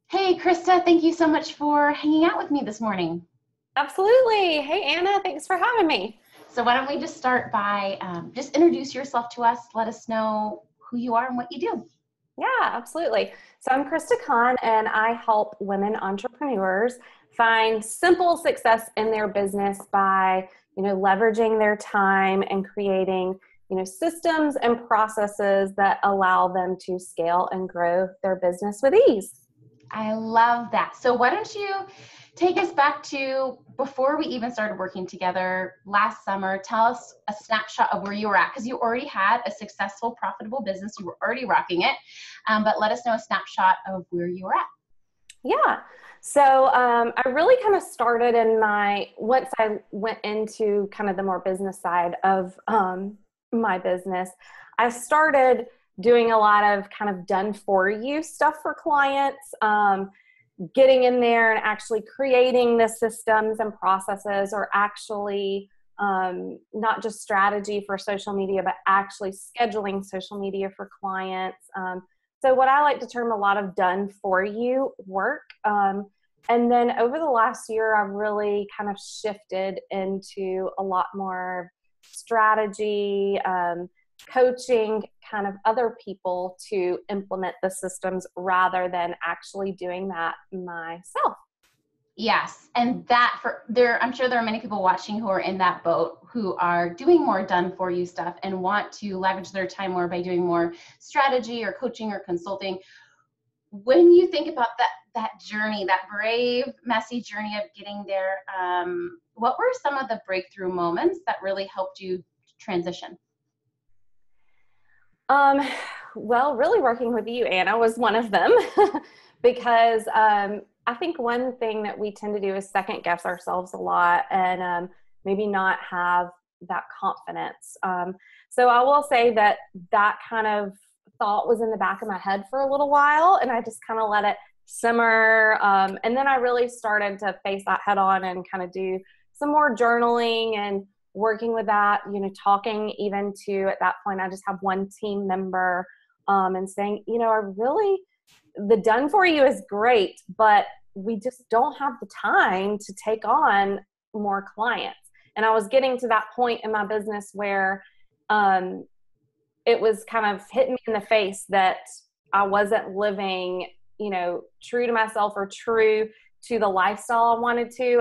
Hey, Christa, thank you so much for hanging out with me this morning. Absolutely. Hey, Anna, thanks for having me. So why don't we just start by just introduce yourself to us. Let us know who you are and what you do. Yeah, absolutely. So I'm Krista Khan, and I help women entrepreneurs find simple success in their business by, leveraging their time and creating, systems and processes that allow them to scale and grow their business with ease. I love that. So why don't you take us back to before we even started working together last summer? Tell us a snapshot of where you were at, because you already had a successful, profitable business. You were already rocking it. But let us know a snapshot of where you were at. Yeah. So I really kind of started once I went into kind of the more business side of my business, I started doing a lot of kind of done for you stuff for clients, getting in there and actually creating the systems and processes, or actually not just strategy for social media, but actually scheduling social media for clients. So what I like to term a lot of done for you work. And then over the last year, I've really kind of shifted into a lot more strategy, coaching kind of other people to implement the systems rather than actually doing that myself. Yes, and that for there, I'm sure there are many people watching who are in that boat who are doing more done for you stuff and want to leverage their time more by doing more strategy or coaching or consulting. When you think about that journey, that brave, messy journey of getting there, what were some of the breakthrough moments that really helped you transition? Um, well, really working with you, Anna, was one of them because I think one thing that we tend to do is second guess ourselves a lot and maybe not have that confidence. So I will say that kind of thought was in the back of my head for a little while, and I just kind of let it simmer. And then I really started to face that head on and kind of do some more journaling and working with that, talking even to, at that point, I just have one team member and saying, the done for you is great, but we just don't have the time to take on more clients. And I was getting to that point in my business where it was kind of hitting me in the face that I wasn't living, true to myself or true to the lifestyle I wanted to.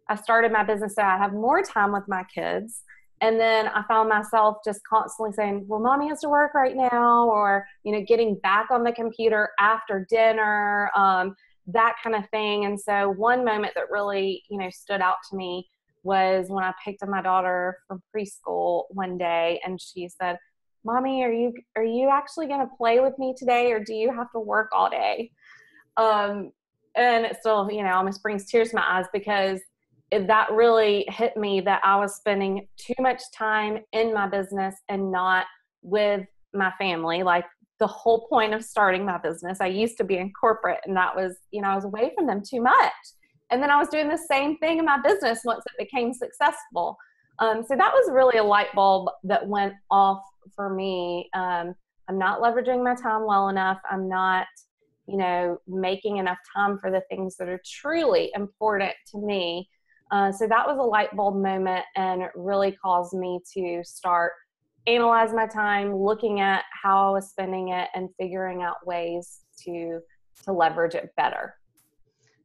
I started my business so I have more time with my kids. And then I found myself just constantly saying, well, mommy has to work right now, or, getting back on the computer after dinner, that kind of thing. And so one moment that really, stood out to me was when I picked up my daughter from preschool one day and she said, mommy, are you actually going to play with me today, or do you have to work all day? And it still, almost brings tears to my eyes because that really hit me that I was spending too much time in my business and not with my family. Like the whole point of starting my business, I used to be in corporate, and that was, I was away from them too much. And then I was doing the same thing in my business once it became successful. So that was really a light bulb that went off for me. I'm not leveraging my time well enough. I'm not, making enough time for the things that are truly important to me. So that was a light bulb moment, and it really caused me to start analyze my time, looking at how I was spending it and figuring out ways to leverage it better.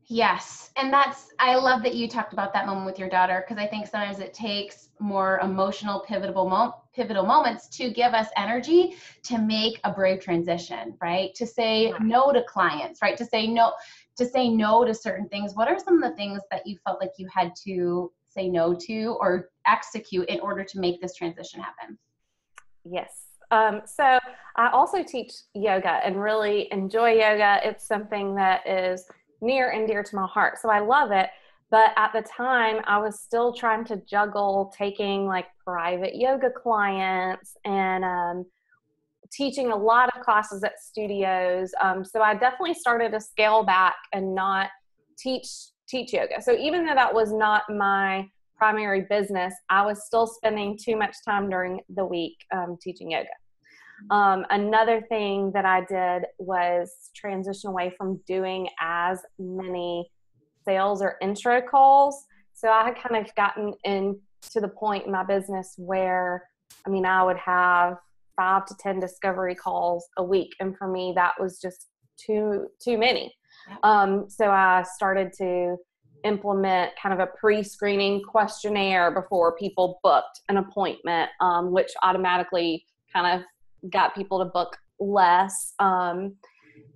Yes. And I love that you talked about that moment with your daughter, because I think sometimes it takes more emotional, pivotal moments to give us energy to make a brave transition, right? To say no to clients, right? To say no to certain things. What are some of the things that you felt like you had to say no to or execute in order to make this transition happen? Yes. So I also teach yoga and really enjoy yoga. It's something that is near and dear to my heart. So I love it. But at the time, I was still trying to juggle taking like private yoga clients and teaching a lot of classes at studios. So I definitely started to scale back and not teach yoga. So even though that was not my primary business, I was still spending too much time during the week teaching yoga. Another thing that I did was transition away from doing as many sales or intro calls. So I had kind of gotten into the point in my business where, I mean, I would have 5 to 10 discovery calls a week. And for me, that was just too many. So I started to implement kind of a pre-screening questionnaire before people booked an appointment, which automatically kind of got people to book less.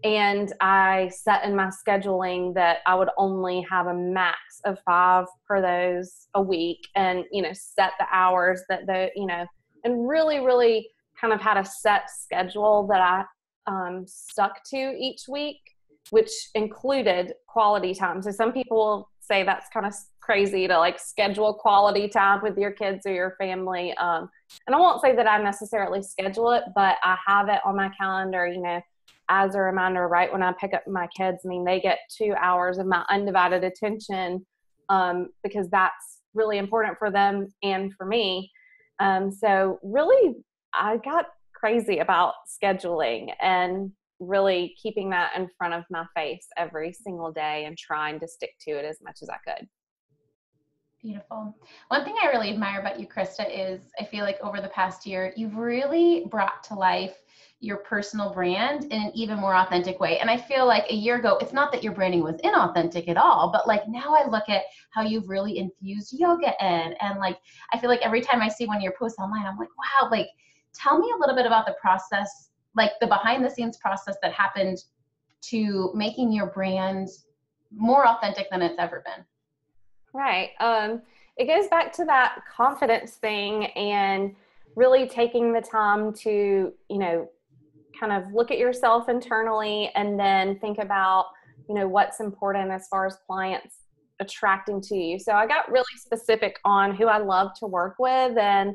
And I set in my scheduling that I would only have a max of 5 per those a week, and, set the hours that and really kind of had a set schedule that I stuck to each week, which included quality time. So some people say that's kind of crazy to like schedule quality time with your kids or your family. And I won't say that I necessarily schedule it, but I have it on my calendar, as a reminder, right when I pick up my kids. I mean, they get 2 hours of my undivided attention, because that's really important for them and for me. So really, I got crazy about scheduling and really keeping that in front of my face every single day and trying to stick to it as much as I could. Beautiful. One thing I really admire about you, Christa, is I feel like over the past year, you've really brought to life your personal brand in an even more authentic way. And I feel like a year ago, it's not that your branding was inauthentic at all, but like now I look at how you've really infused yoga in, and like, I feel like every time I see one of your posts online, I'm like, wow, like, tell me a little bit about the process, like the behind the scenes process that happened to making your brand more authentic than it's ever been. Right. It goes back to that confidence thing and really taking the time to, kind of look at yourself internally and then think about, what's important as far as clients attracting to you. So I got really specific on who I love to work with. And,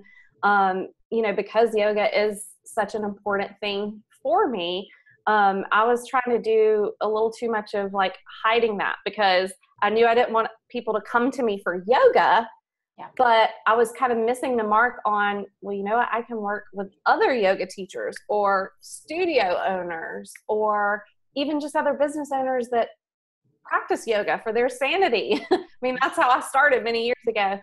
because yoga is such an important thing for me, I was trying to do a little too much of like hiding that, because I knew I didn't want people to come to me for yoga, but I was kind of missing the mark on, well, I can work with other yoga teachers or studio owners or even just other business owners that practice yoga for their sanity. I mean, that's how I started many years ago.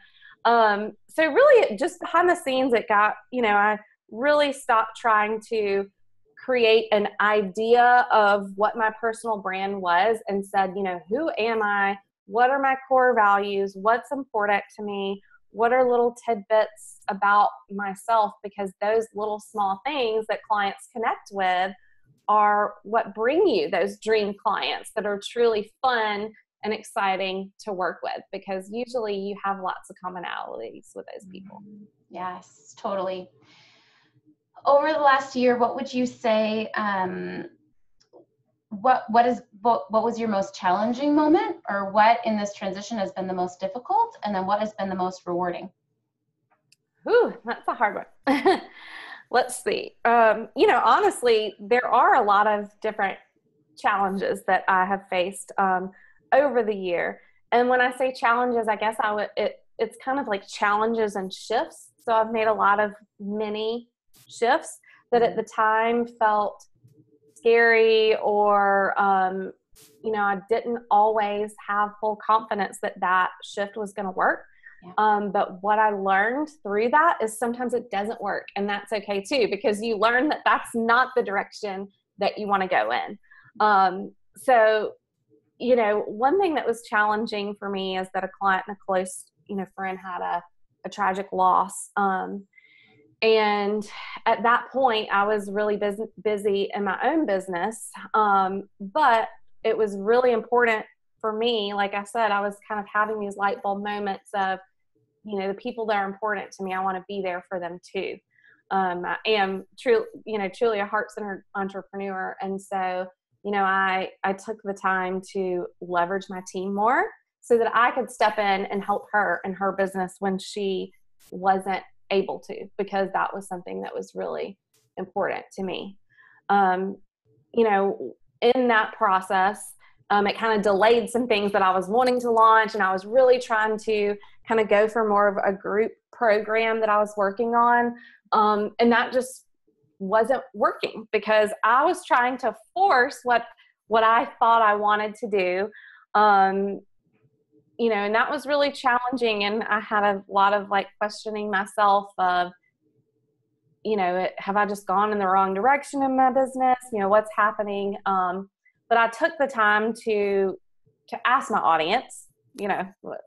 So really just behind the scenes, it got, I really stopped trying to create an idea of what my personal brand was and said, who am I? What are my core values? What's important to me? What are little tidbits about myself? Because those little small things that clients connect with are what bring you those dream clients that are truly fun and exciting to work with, because usually you have lots of commonalities with those people. Yes, totally. Over the last year, what would you say, what was your most challenging moment, or what in this transition has been the most difficult, and then what has been the most rewarding? Ooh, that's a hard one. Let's see. Honestly, there are a lot of different challenges that I have faced over the year. And when I say challenges, I guess it's kind of like challenges and shifts. So I've made a lot of mini shifts that at the time felt scary, or, I didn't always have full confidence that shift was going to work. Yeah. But what I learned through that is sometimes it doesn't work, and that's okay too, because you learn that that's not the direction that you want to go in. So, one thing that was challenging for me is that a client and a close, friend had a tragic loss. And at that point, I was really busy in my own business. But it was really important for me. Like I said, I was kind of having these light bulb moments of, the people that are important to me, I want to be there for them too. I am truly a heart-centered entrepreneur. And so, I took the time to leverage my team more so that I could step in and help her in her business when she wasn't able to, because that was something that was really important to me. In that process, it kind of delayed some things that I was wanting to launch, and I was really trying to kind of go for more of a group program that I was working on. And that just wasn't working because I was trying to force what I thought I wanted to do. And that was really challenging. And I had a lot of like questioning myself of, have I just gone in the wrong direction in my business? What's happening? But I took the time to ask my audience.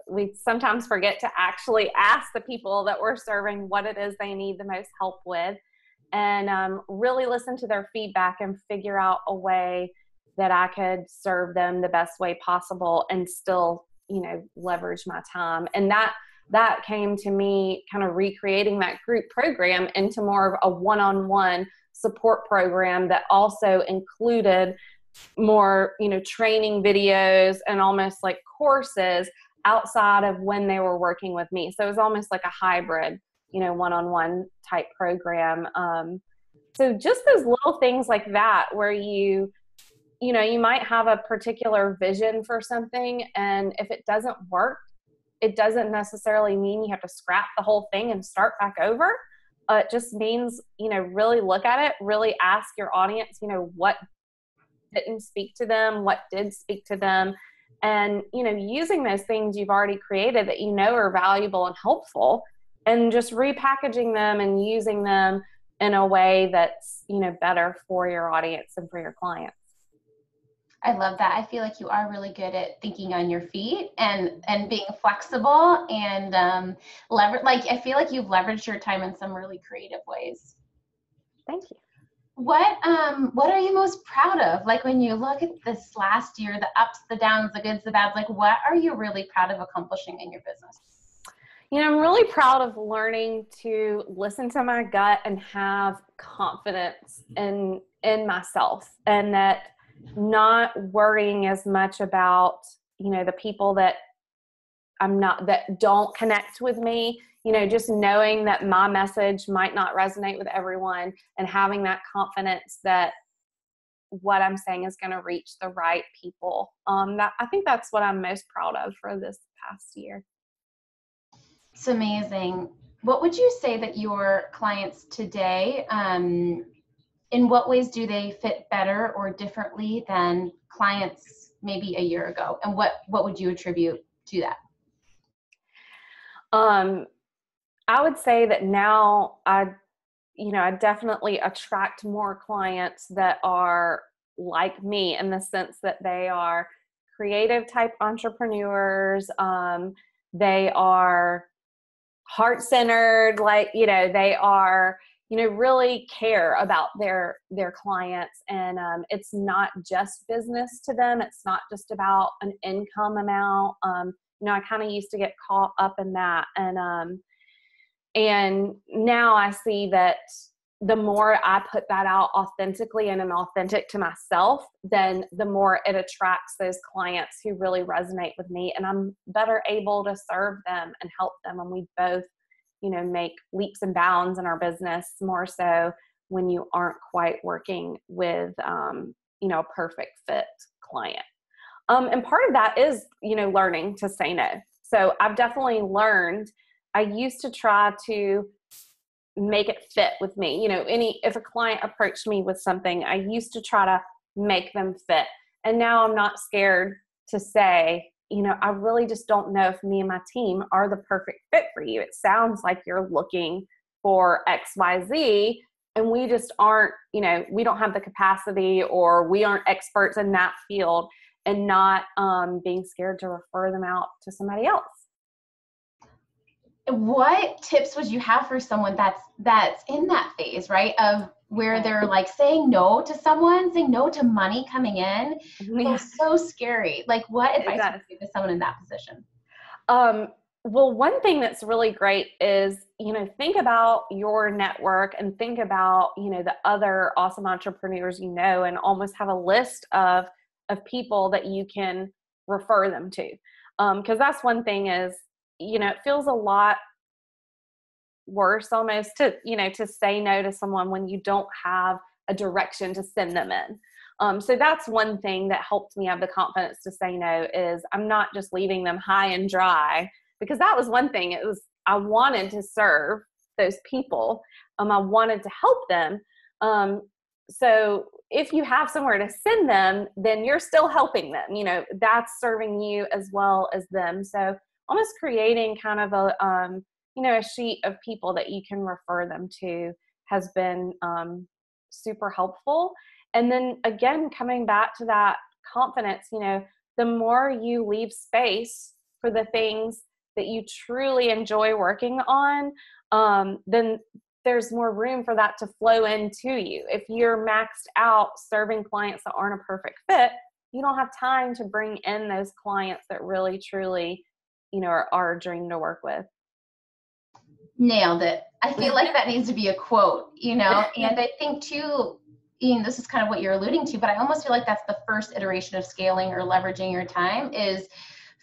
We sometimes forget to actually ask the people that we're serving what it is they need the most help with, and really listen to their feedback and figure out a way that I could serve them the best way possible and still, leverage my time. And that came to me kind of recreating that group program into more of a one-on-one support program that also included more, training videos and almost like courses outside of when they were working with me. So it was almost like a hybrid, one-on-one type program. So just those little things like that, where you might have a particular vision for something, and if it doesn't work, it doesn't necessarily mean you have to scrap the whole thing and start back over. It just means, really look at it, really ask your audience, what didn't speak to them, what did speak to them, and, using those things you've already created that are valuable and helpful, and just repackaging them and using them in a way that's, better for your audience and for your clients. I love that. I feel like you are really good at thinking on your feet and being flexible and I feel like you've leveraged your time in some really creative ways. Thank you. What are you most proud of? Like when you look at this last year, the ups, the downs, the goods, the bads, like what are you really proud of accomplishing in your business? I'm really proud of learning to listen to my gut and have confidence in myself, and that not worrying as much about, the people that don't connect with me, just knowing that my message might not resonate with everyone, and having that confidence that what I'm saying is going to reach the right people. I think that's what I'm most proud of for this past year. It's amazing. What would you say that your clients today, in what ways do they fit better or differently than clients maybe a year ago? And what would you attribute to that? I would say that now I definitely attract more clients that are like me, in the sense that they are creative type entrepreneurs. They are heart-centered, they are, really care about their clients. And it's not just business to them. It's not just about an income amount. I kind of used to get caught up in that. And now I see that the more I put that out authentically and am authentic to myself, then the more it attracts those clients who really resonate with me, and I'm better able to serve them and help them. And we both, make leaps and bounds in our business, more so when you aren't quite working with, a perfect fit client. And part of that is, learning to say no. So I've definitely learned. I used to try to make it fit with me. If a client approached me with something, I used to try to make them fit. And now I'm not scared to say, I really just don't know if me and my team are the perfect fit for you. It sounds like you're looking for XYZ, and we just aren't, we don't have the capacity, or we aren't experts in that field, and not being scared to refer them out to somebody else. What tips would you have for someone that's in that phase, right, of where they're like saying no to someone, saying no to money coming in? Yeah. It's so scary. Like, what advice would you give to someone in that position? Well, one thing that's really great is, think about your network and think about, the other awesome entrepreneurs, and almost have a list of people that you can refer them to. Because that's one thing is, it feels a lot worse almost to say no to someone when you don't have a direction to send them in. So that's one thing that helped me have the confidence to say no, is I'm not just leaving them high and dry, because that was one thing. I wanted to serve those people. I wanted to help them, So if you have somewhere to send them, then you're still helping them, that's serving you as well as them. So almost creating kind of a sheet of people that you can refer them to has been super helpful. And then again, coming back to that confidence, the more you leave space for the things that you truly enjoy working on, then there's more room for that to flow into you. If you're maxed out serving clients that aren't a perfect fit, you don't have time to bring in those clients that really, truly, are a dream to work with. Nailed it. I feel like that needs to be a quote, and I think too, Ian, this is kind of what you're alluding to, but I almost feel like that's the first iteration of scaling or leveraging your time, is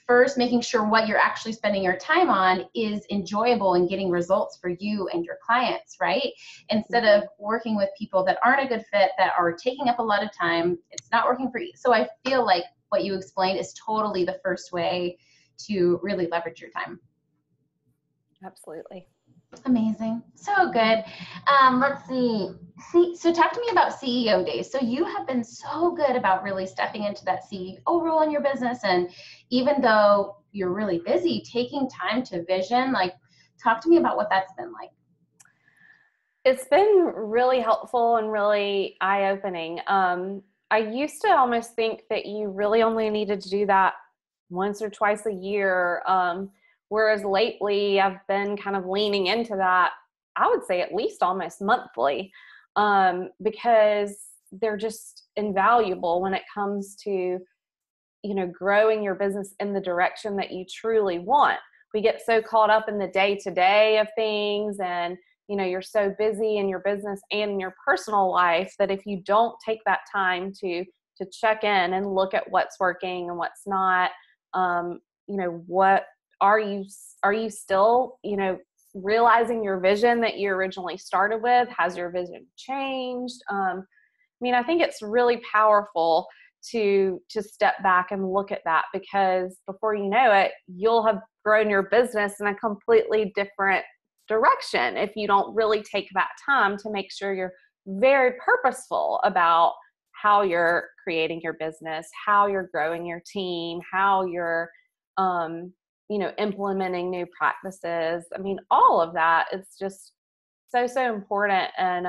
first making sure what you're actually spending your time on is enjoyable and getting results for you and your clients, right? Instead of working with people that aren't a good fit, that are taking up a lot of time, it's not working for you. So I feel like what you explained is totally the first way to really leverage your time. Absolutely. Amazing. So good. Let's see. So talk to me about CEO days. So you have been so good about really stepping into that CEO role in your business. And even though you're really busy, taking time to vision, talk to me about what that's been like. It's been really helpful and really eye-opening. I used to almost think that you really only needed to do that once or twice a year. Whereas lately I've been kind of leaning into that, I would say at least almost monthly, because they're just invaluable when it comes to, growing your business in the direction that you truly want. We get so caught up in the day-to-day of things, and, you're so busy in your business and in your personal life that if you don't take that time to check in and look at what's working and what's not, what are you still, realizing your vision that you originally started with? Has your vision changed? I think it's really powerful to step back and look at that, because before you know it, you'll have grown your business in a completely different direction if you don't really take that time to make sure you're very purposeful about how you're creating your business, how you're growing your team, how you're implementing new practices. All of that is just so, so important. And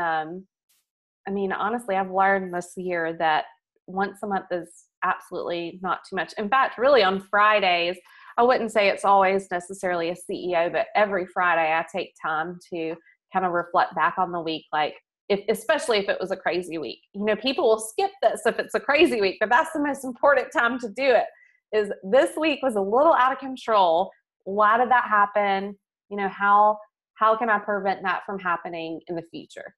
honestly, I've learned this year that once a month is absolutely not too much. In fact, really on Fridays, I wouldn't say it's always necessarily a CEO, but every Friday I take time to kind of reflect back on the week, especially if it was a crazy week. People will skip this if it's a crazy week, but that's the most important time to do it. Is this week was a little out of control. Why did that happen? How can I prevent that from happening in the future?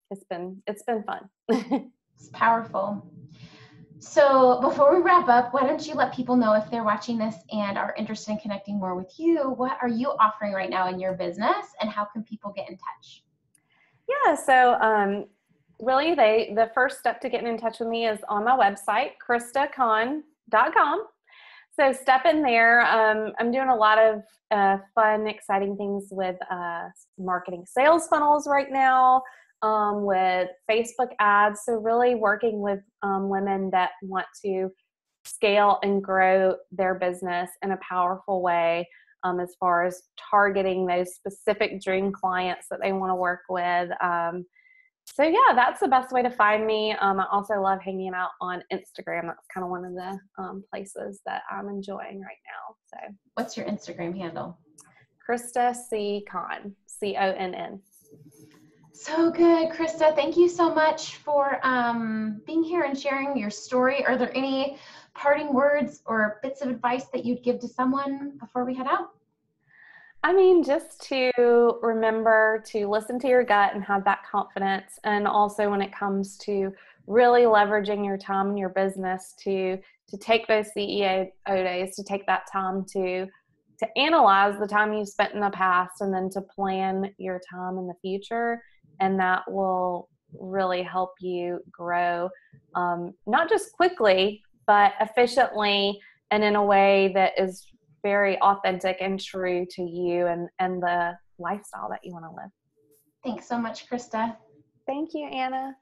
It's been fun. It's powerful. So before we wrap up, why don't you let people know, if they're watching this and are interested in connecting more with you, what are you offering right now in your business, and how can people get in touch? Yeah, so really the first step to getting in touch with me is on my website, christacon.com. So step in there. I'm doing a lot of fun, exciting things with marketing sales funnels right now, with Facebook ads. So really working with women that want to scale and grow their business in a powerful way, as far as targeting those specific dream clients that they want to work with. So yeah, that's the best way to find me. I also love hanging out on Instagram. That's kind of one of the places that I'm enjoying right now. So what's your Instagram handle? Christa C. Conn, Conn. So good, Christa. Thank you so much for being here and sharing your story. Are there any parting words or bits of advice that you'd give to someone before we head out? Just to remember to listen to your gut and have that confidence. And also when it comes to really leveraging your time in your business, to take those CEO days, to take that time to analyze the time you spent in the past, and then to plan your time in the future. And that will really help you grow, not just quickly, but efficiently, and in a way that is very authentic and true to you and the lifestyle that you want to live. Thanks so much, Christa. Thank you, Anna.